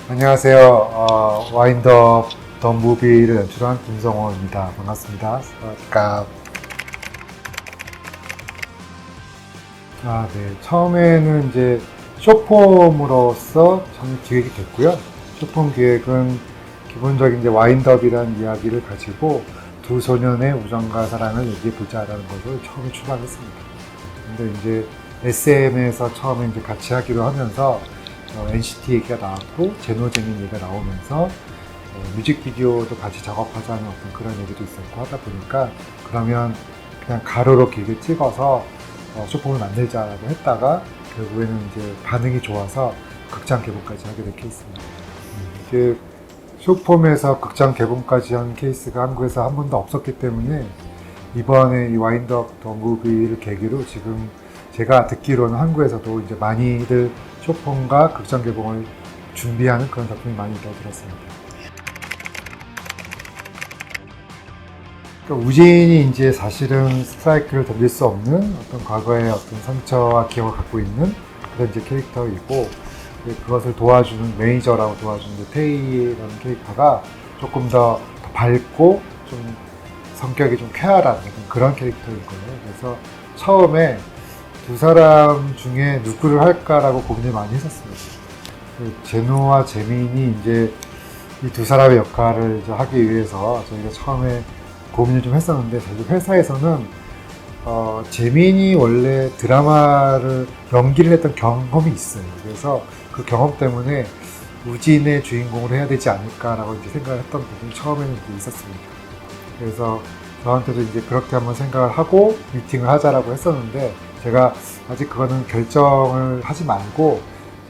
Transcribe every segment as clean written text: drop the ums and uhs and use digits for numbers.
안녕하세요. 와인더 더 무비를 연출한 김성호입니다. 반갑습니다. 사와디캅. 네. 처음에는 이제 쇼폼으로서 저는 기획이 됐고요. 쇼폼 기획은 기본적인 이제 와인더비라는 이야기를 가지고 두 소년의 우정과 사랑을 얘기해보자라는 것을 처음에 출발했습니다. 근데 이제 SM에서 처음에 이제 같이 하기로 하면서 NCT 얘기가 나왔고 제노제민 얘기가 나오면서 뮤직비디오도 같이 작업하자는 어떤 그런 얘기도 있었고 하다 보니까 그러면 그냥 가로로 길게 찍어서 쇼폼을 만들자라고 했다가 결국에는 이제 반응이 좋아서 극장 개봉까지 하게 된 케이스입니다. 이게 쇼폼에서 극장 개봉까지 한 케이스가 한국에서 한 번도 없었기 때문에 이번에 이 와인더 더 무비를 계기로 지금 제가 듣기로는 한국에서도 이제 많이들 쇼폼과 극장 개봉을 준비하는 그런 작품이 많이 있다고 들었습니다. 그러니까 우진이 이제 사실은 스트라이크를 던질 수 없는 어떤 과거의 어떤 상처와 기억을 갖고 있는 그런 이제 캐릭터이고 그것을 도와주는 매니저라고 도와주는 테이라는 캐릭터가 조금 더 밝고 좀 성격이 좀 쾌활한 그런 캐릭터인 거예요. 그래서 처음에 두 사람 중에 누구를 할까라고 고민을 많이 했었습니다. 제노와 재민이 이제 이 두 사람의 역할을 이제 하기 위해서 저희가 처음에 고민을 좀 했었는데 사실 회사에서는 재민이 원래 드라마를 연기를 했던 경험이 있어요. 그래서 그 경험 때문에 우진의 주인공을 해야 되지 않을까라고 이제 생각을 했던 부분이 처음에는 있었습니다. 그래서 저한테도 이제 그렇게 한번 생각을 하고 미팅을 하자라고 했었는데 제가 아직 그거는 결정을 하지 말고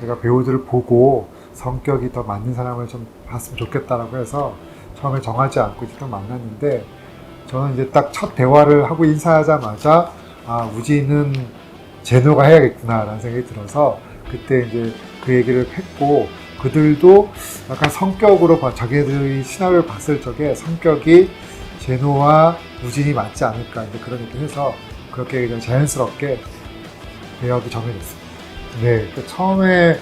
제가 배우들을 보고 성격이 더 맞는 사람을 좀 봤으면 좋겠다라고 해서 처음에 정하지 않고 이제 또 만났는데 저는 이제 딱 첫 대화를 하고 인사하자마자 우진은 제노가 해야겠구나라는 생각이 들어서 그때 이제 그 얘기를 했고 그들도 약간 성격으로 자기들이 시나리오를 봤을 적에 성격이 제노와 우진이 맞지 않을까 이제 그런 얘기를 해서 그렇게 그냥 자연스럽게 배역이 정해졌습니다. 네, 처음에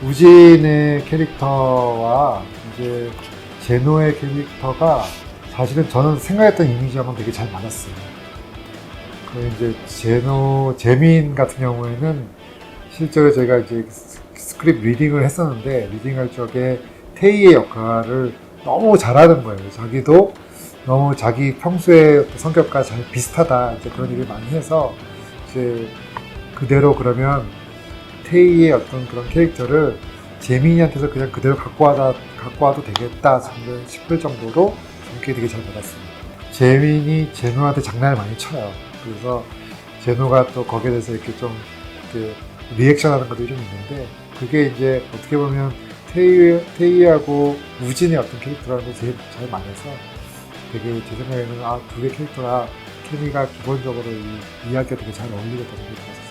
우진의 캐릭터와 이제 제노의 캐릭터가 사실은 저는 생각했던 이미지와는 되게 잘 맞았어요. 그 이제 재민 같은 경우에는 실제로 제가 이제 스크립 리딩을 했었는데 리딩할 적에 테이의 역할을 너무 잘하는 거예요. 자기도 너무 자기 평소의 성격과 잘 비슷하다 이제 그런 얘기를 많이 해서 이제 그대로 그러면 테이의 어떤 그런 캐릭터를 재민이한테서 그냥 그대로 갖고 와도 되겠다 싶을 정도로 성격이 되게 잘 받았습니다. 재민이 제노한테 장난을 많이 쳐요. 그래서 제노가 또 거기에 대해서 이렇게 좀 이렇게 리액션하는 것들이 좀 있는데 그게 이제 어떻게 보면 테이하고 우진의 어떤 캐릭터라는 게 제일 잘 맞아서 되게 제 생각에는 두 개의 캐릭터가 케미가 기본적으로 이 이야기가 되게 잘 어울리겠다는 생각이 들었어요.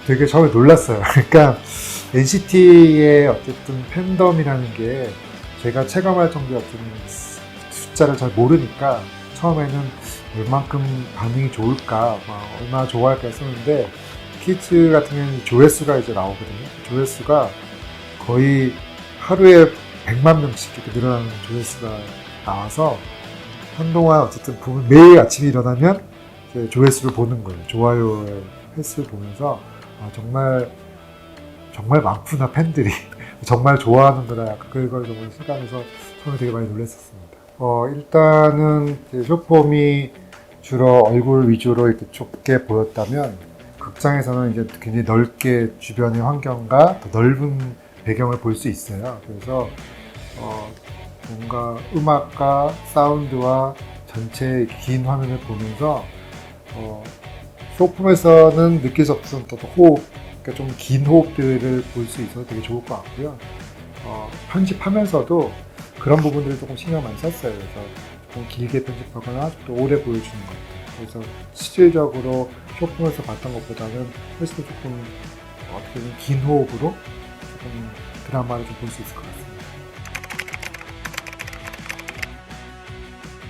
되게 처음에 놀랐어요. 그러니까 NCT의 어쨌든 팬덤이라는 게 제가 체감할 정도의 어떤 숫자를 잘 모르니까 처음에는 얼만큼 반응이 좋을까, 얼마나 좋아할까 했었는데 키즈 같은 경우는 조회수가 이제 나오거든요. 조회수가 거의 하루에 100만 명씩 이렇게 늘어나는 조회수가 나와서 한동안 어쨌든 매일 아침에 일어나면 조회수를 보는 거예요. 좋아요의 횟수를 보면서 정말 많구나 팬들이 정말 좋아하는구나 그걸 정말 실감해서 처음에 되게 많이 놀랐었습니다. 일단은 쇼폼이 주로 얼굴 위주로 이렇게 좁게 보였다면 극장에서는 이제 굉장히 넓게 주변의 환경과 더 넓은 배경을 볼 수 있어요. 그래서 뭔가 음악과 사운드와 전체 긴 화면을 보면서 쇼폼에서는 느낄 수 없었던 또 호흡, 그러니까 좀 긴 호흡들을 볼 수 있어서 되게 좋을 것 같고요. 편집하면서도 그런 부분들을 조금 신경 많이 썼어요. 그래서 조금 길게 편집하거나 또 오래 보여주는 것. 그래서 실질적으로 쇼폼에서 봤던 것보다는 훨씬 더 조금 어떻게 보면 긴 호흡으로 조금 드라마를 좀 볼 수 있을 것 같습니다.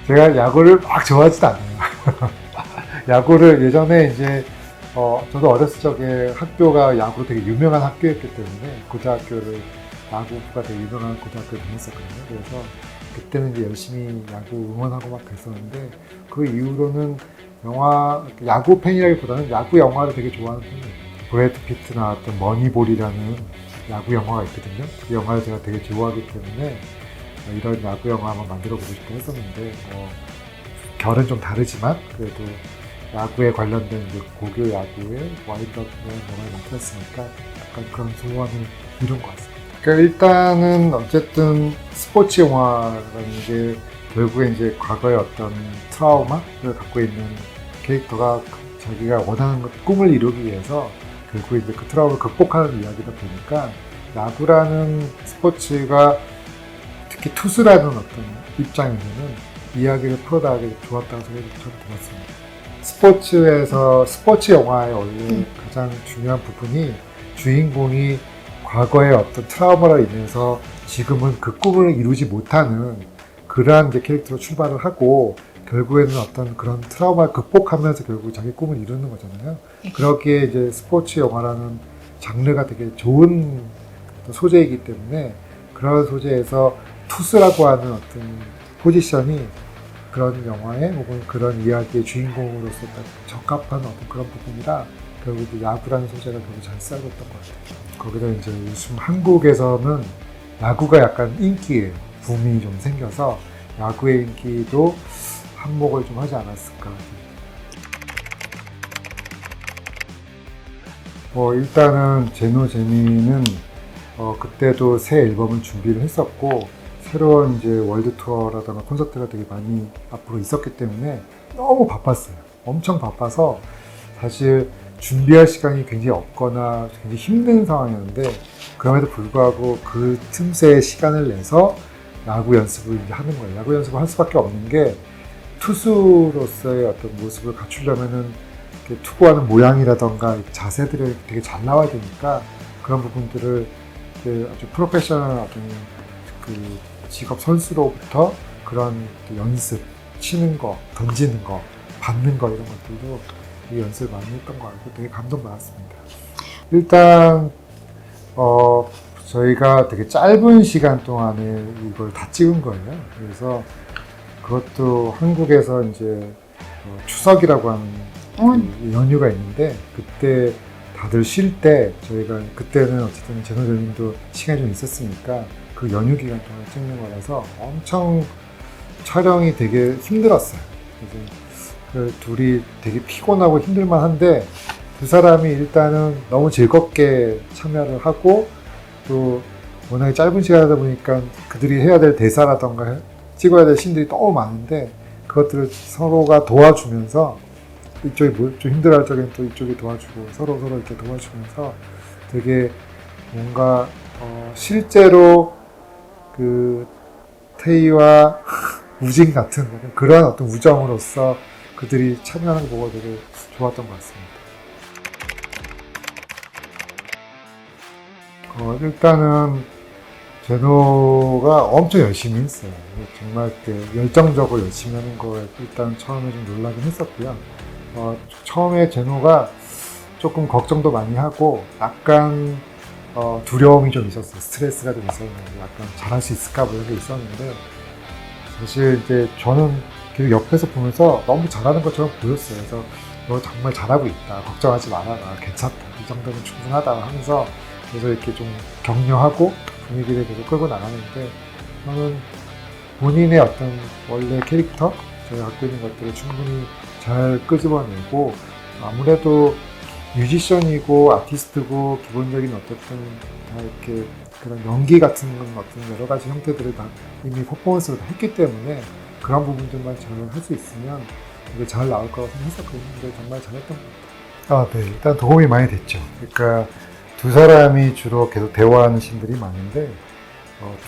제가 야구를 막 좋아하지도 않아요. 야구를 예전에 이제 저도 어렸을 적에 학교가 야구로 되게 유명한 학교였기 때문에 고등학교를 야구부가 되게 유명한 고등학교를 다녔었거든요. 그래서 그때는 이제 열심히 야구 응원하고 막 그랬었는데 그 이후로는 야구 팬이라기보다는 야구 영화를 되게 좋아하는 편이에요. 브래드 피트 나왔던 머니볼이라는 야구 영화가 있거든요. 그 영화를 제가 되게 좋아하기 때문에 이런 야구 영화 한번 만들어보고 싶어 했었는데 결은 좀 다르지만 그래도 야구에 관련된 이제 고교 야구에 와인드업이라는 영화를 만들었으니까 약간 그런 소원을 이룬 것 같습니다. 그러니까 일단은 어쨌든 스포츠 영화라는 게 결국에 이제 과거의 어떤 트라우마를 갖고 있는 캐릭터가 자기가 원하는 꿈을 이루기 위해서 결국에 이제 그 트라우마를 극복하는 이야기다 보니까 야구라는 스포츠가 특히 투수라는 어떤 입장에서는 이야기를 풀어나가기 좋았다고 생각이 저는 들었습니다. 스포츠에서 스포츠 영화의 원래 가장 중요한 부분이 주인공이 과거의 어떤 트라우마로 인해서 지금은 그 꿈을 이루지 못하는 그러한 이제 캐릭터로 출발을 하고 결국에는 어떤 그런 트라우마를 극복하면서 결국 자기 꿈을 이루는 거잖아요. 그러기에 이제 스포츠 영화라는 장르가 되게 좋은 소재이기 때문에 그런 소재에서 투수라고 하는 어떤 포지션이 그런 영화에 혹은 그런 이야기의 주인공으로서 딱 적합한 어떤 그런 부분이라 결국 이제 야구라는 소재가 되게 잘 쓰여졌던 것 같아요. 거기다 이제 요즘 한국에서는 야구가 약간 인기에 붐이 좀 생겨서 야구의 인기도 한몫을 좀 하지 않았을까. 일단은 제노제니는 그때도 새 앨범을 준비를 했었고 새로운 이제 월드 투어라든가 콘서트가 되게 많이 앞으로 있었기 때문에 너무 바빴어요. 엄청 바빠서 사실 준비할 시간이 굉장히 없거나 굉장히 힘든 상황이었는데 그럼에도 불구하고 그 틈새에 시간을 내서 야구 연습을 이제 하는 거예요. 야구 연습을 할 수밖에 없는 게 투수로서의 어떤 모습을 갖추려면은 이렇게 투구하는 모양이라던가 자세들이 되게 잘 나와야 되니까 그런 부분들을 아주 프로페셔널 어떤 그 직업 선수로부터 그런 연습, 치는 거, 던지는 거, 받는 거 이런 것들도 되게 연습을 많이 했던 것 같고 되게 감동받았습니다. 일단 저희가 되게 짧은 시간 동안에 이걸 다 찍은 거예요. 그래서 그것도 한국에서 이제 추석이라고 하는 그 연휴가 있는데 그때 다들 쉴 때 저희가 그때는 어쨌든 제노제님도 시간이 좀 있었으니까 그 연휴 기간 동안 찍는 거라서 엄청 촬영이 되게 힘들었어요. 그래서 그 둘이 되게 피곤하고 힘들만한데 두 사람이 일단은 너무 즐겁게 참여를 하고 또 워낙에 짧은 시간이다 보니까 그들이 해야 될 대사라던가 찍어야 될 씬들이 너무 많은데 그것들을 서로가 도와주면서 이쪽이 좀 힘들어할 적에는 또 이쪽이 도와주고 서로 이렇게 도와주면서 되게 뭔가 실제로 그 태희와 우진 같은 그런 어떤 우정으로서 그들이 참여하는 거 보고 되게 좋았던 것 같습니다. 일단은 제노가 엄청 열심히 했어요. 정말 열정적으로 열심히 하는 거에 일단 처음에 좀 놀라긴 했었고요. 처음에 제노가 조금 걱정도 많이 하고 약간 두려움이 좀 있었어요. 스트레스가 좀 있었는데 약간 잘할 수 있을까 뭐 이런 게 있었는데 사실 이제 저는 계속 옆에서 보면서 너무 잘하는 것처럼 보였어요. 그래서 너 정말 잘하고 있다. 걱정하지 말아라. 괜찮다. 이 정도면 충분하다 하면서 그래서 이렇게 좀 격려하고 분위기를 계속 끌고 나가는데 저는 본인의 어떤 원래 캐릭터 제가 갖고 있는 것들을 충분히 잘 끄집어내고 아무래도 뮤지션이고 아티스트고 기본적인 어쨌든 다 이렇게 그런 연기 같은 어떤 여러 가지 형태들을 다 이미 퍼포먼스를 다 했기 때문에 그런 부분들만 잘 할 수 있으면 이게 잘 나올 거라고 생각했었거든요. 근데 정말 잘했던 것 같아요. 네. 일단 도움이 많이 됐죠. 그러니까 두 사람이 주로 계속 대화하는 씬들이 많은데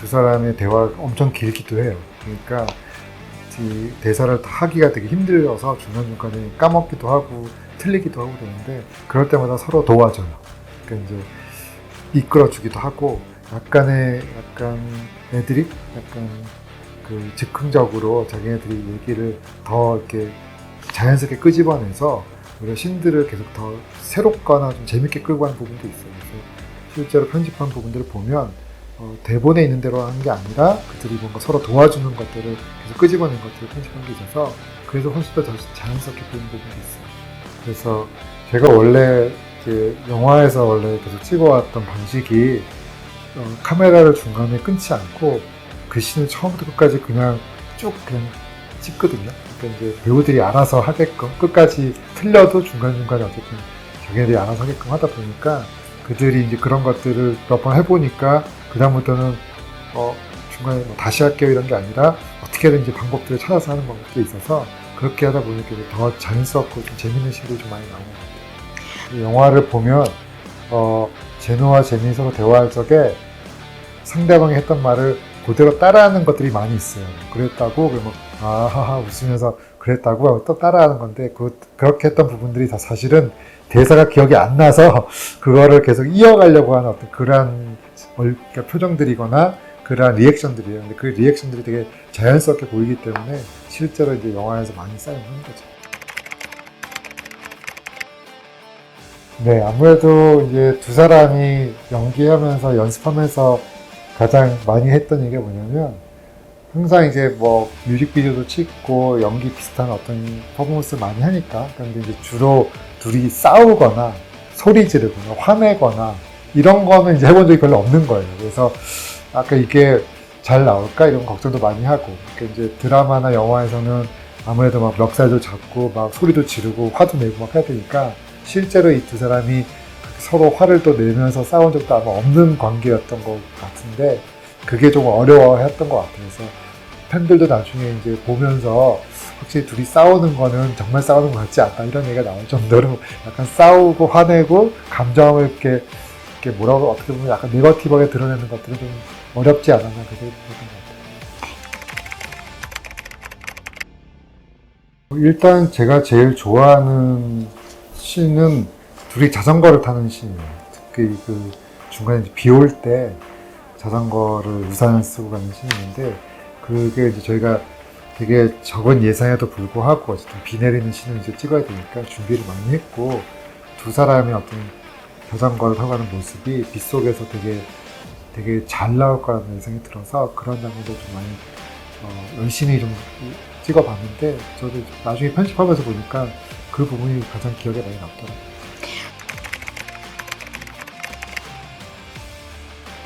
두 사람의 대화가 엄청 길기도 해요. 그러니까 이 대사를 다 하기가 되게 힘들어서 중간중간에 까먹기도 하고 틀리기도 하고 그러는데 그럴 때마다 서로 도와줘요. 그러니까 이제 이끌어주기도 하고 약간 애드립? 약간 그 즉흥적으로 자기네들이 얘기를 더 이렇게 자연스럽게 끄집어내서 오히려 신들을 계속 더 새롭거나 좀 재밌게 끌고 가는 부분도 있어요. 그래서 실제로 편집한 부분들을 보면 대본에 있는 대로 하는 게 아니라 그들이 뭔가 서로 도와주는 것들을 계속 끄집어낸 것들을 편집한 게 있어서 그래서 훨씬 더 자연스럽게 보이는 부분도 있어요. 그래서 제가 원래 이제 영화에서 원래 계속 찍어왔던 방식이 카메라를 중간에 끊지 않고 그 씬을 처음부터 끝까지 그냥 쭉 그냥 찍거든요. 그러니까 이제 배우들이 알아서 하게끔 끝까지 틀려도 중간중간에 어쨌든 자기네들이 알아서 하게끔 하다 보니까 그들이 이제 그런 것들을 몇 번 해보니까 그다음부터는 중간에 뭐 다시 할게요 이런 게 아니라 어떻게든지 방법들을 찾아서 하는 방법도 있어서 그렇게 하다 보니까 더 자연스럽고 좀 재밌는 씬들이 좀 많이 나오는 것 같아요. 영화를 보면 제노와 제니 서로 대화할 적에 상대방이 했던 말을 그대로 따라하는 것들이 많이 있어요. 그랬다고 그러면 아하하 웃으면서 그랬다고 또 따라하는 건데 그렇게 했던 부분들이 다 사실은 대사가 기억이 안 나서 그거를 계속 이어가려고 하는 어떤 그러한 표정들이거나 그러한 리액션들이에요. 근데 그 리액션들이 되게 자연스럽게 보이기 때문에 실제로 이제 영화에서 많이 사용하는 거죠. 네, 아무래도 이제 두 사람이 연기하면서 연습하면서 가장 많이 했던 얘기가 뭐냐면 항상 이제 뭐 뮤직비디오도 찍고 연기 비슷한 어떤 퍼포먼스 많이 하니까 근데 이제 주로 둘이 싸우거나 소리 지르거나 화내거나 이런 거는 이제 해본 적이 별로 없는 거예요. 그래서 아까 이게 잘 나올까 이런 걱정도 많이 하고 그러니까 이제 드라마나 영화에서는 아무래도 막 멱살도 잡고 막 소리도 지르고 화도 내고 막 해야 되니까 실제로 이 두 사람이 서로 화를 또 내면서 싸운 적도 아마 없는 관계였던 것 같은데 그게 좀 어려워했던 것 같아요. 그래서 팬들도 나중에 이제 보면서 확실히 둘이 싸우는 거는 정말 싸우는 것 같지 않다 이런 얘기가 나올 정도로 약간 싸우고 화내고 감정을 이렇게 뭐라고 어떻게 보면 약간 네거티브하게 드러내는 것들은 좀 어렵지 않았나 그렇게 생각했던 것 같아요. 일단 제가 제일 좋아하는 씬은 둘이 자전거를 타는 씬이에요. 특히 그 중간에 비 올 때 자전거를 우산을 쓰고 가는 씬인데 그게 이제 저희가 되게 적은 예산에도 불구하고 어쨌든 비 내리는 씬을 이제 찍어야 되니까 준비를 많이 했고 두 사람의 어떤 자전거를 타고 가는 모습이 빛 속에서 되게 잘 나올 거라는 예상이 들어서 그런 장면도 좀 많이 열심히 좀 찍어봤는데 저도 나중에 편집하면서 보니까 그 부분이 가장 기억에 많이 남더라고요.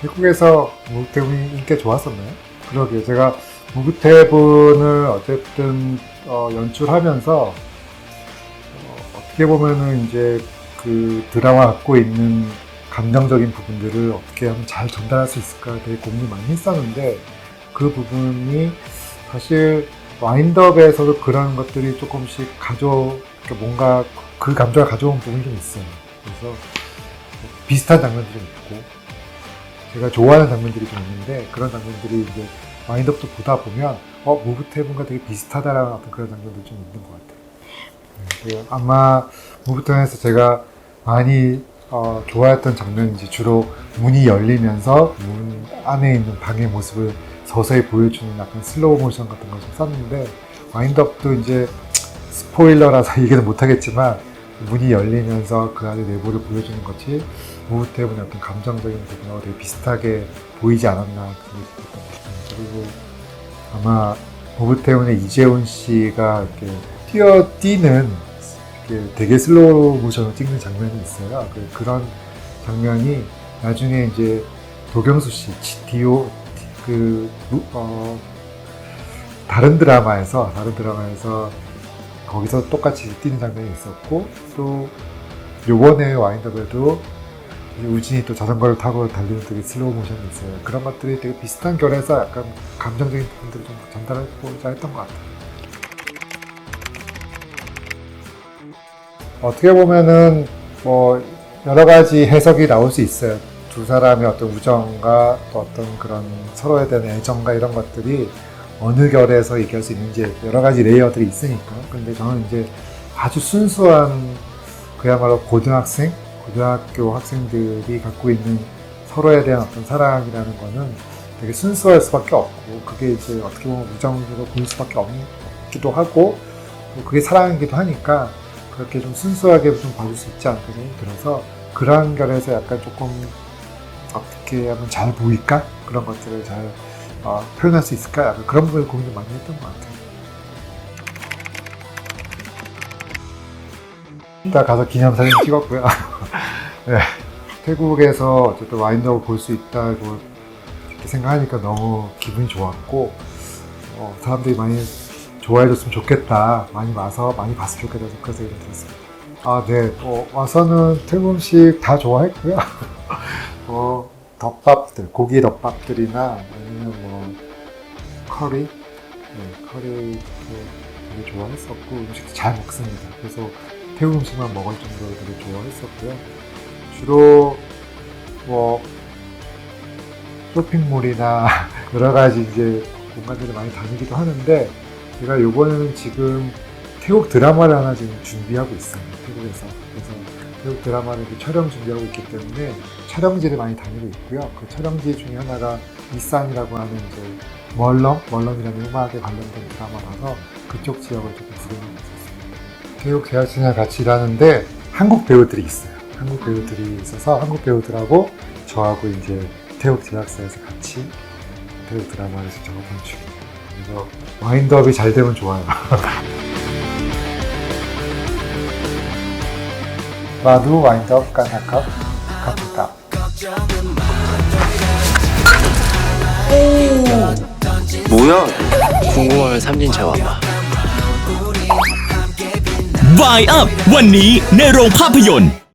태국에서 무구태분이 인기가 좋았었나요? 그러게요. 제가 무구태분을 어쨌든 연출하면서 어떻게 보면은 이제 그 드라마 갖고 있는 감정적인 부분들을 어떻게 하면 잘 전달할 수 있을까 되게 고민을 많이 했었는데 그 부분이 사실 와인드업에서도 그런 것들이 조금씩 뭔가 그 감정을 가져온 부분이 좀 있어요. 그래서 비슷한 장면들이 좀 있고 제가 좋아하는 장면들이 좀 있는데 그런 장면들이 이제 와인드업도 보다 보면 무브테븐과 되게 비슷하다라는 어떤 그런 장면도 좀 있는 것 같아요. 아마 무브테븐에서 제가 많이 좋아했던 장면은 이제 주로 문이 열리면서 문 안에 있는 방의 모습을 서서히 보여주는 약간 슬로우 모션 같은 걸 좀 썼는데 와인드업도 이제 스포일러라서 얘기는 못하겠지만 문이 열리면서 그 안에 내부를 보여주는 것이 무브테븐의 어떤 감정적인 부분하고 되게 비슷하게 보이지 않았나 그런 생각이 들었던 것 같아요. 그리고 아마 무브테븐의 이재훈 씨가 이렇게 뛰어뛰는 되게 슬로우 모션으로 찍는 장면이 있어요. 그런 장면이 나중에 이제 도경수 씨, 다른 드라마에서 거기서 똑같이 뛰는 장면이 있었고 또 요번에 와인드업에도 우진이 또 자전거를 타고 달리는 되게 슬로우 모션이 있어요. 그런 것들이 되게 비슷한 결에서 약간 감정적인 부분들을 좀 전달하고자 했던 것 같아요. 어떻게 보면은 뭐 여러 가지 해석이 나올 수 있어요. 두 사람의 어떤 우정과 또 어떤 그런 서로에 대한 애정과 이런 것들이 어느 결에서 얘기할 수 있는지 여러 가지 레이어들이 있으니까. 근데 저는 이제 아주 순수한 그야말로 고등학교 학생들이 갖고 있는 서로에 대한 어떤 사랑이라는 거는 되게 순수할 수밖에 없고 그게 이제 어떻게 보면 우정으로 보일 수밖에 없기도 하고 또 그게 사랑이기도 하니까 그렇게 좀 순수하게 좀 봐줄 수 있지 않을까 생각이 들어서 그런 결에서 약간 조금 어떻게 하면 잘 보일까? 그런 것들을 잘 표현할 수 있을까? 약간 그런 부분을 고민을 많이 했던 것 같아요. 이따 가서 기념사진 찍었고요. 네. 태국에서 어쨌든 와인드업을 볼 수 있다고 이렇게 생각하니까 너무 기분이 좋았고 사람들이 많이 좋아해줬으면 좋겠다, 많이 와서 많이 봤으면 좋겠다, 그런 생각이 들었습니다. 네. 와서는 태국 음식 다 좋아했고요. 덮밥들, 고기 덮밥들이나 아니면 커리, 커리도 되게 좋아했었고 음식도 잘 먹습니다. 그래서 태국 음식만 먹을 정도로 되게 좋아했었고요. 주로 쇼핑몰이나 여러 가지 이제 공간들을 많이 다니기도 하는데 제가 이번에는 지금 태국 드라마를 하나 지금 준비하고 있어요. 태국에서. 그래서 태국 드라마를 촬영 준비하고 있기 때문에 촬영지를 많이 다니고 있고요. 그 촬영지 중에 하나가 이산이라고 하는 이제 멀렁이라는 음악에 관련된 드라마라서 그쪽 지역을 조금 구경하고 있었습니다. 태국 제작진이랑 같이 일하는데 한국 배우들이 있어요. 한국 배우들이 있어서 한국 배우들하고 저하고 이제 태국 제작사에서 같이 태국 드라마를 작업한 중이에요. 그래서 와인드업이 잘 되면 좋아요. 마두 와인드업 까나컵 갑니다. 뭐야? 궁금하면 삼진차 와봐. Vibe Up วันนี้ในโรงภาพยนตร์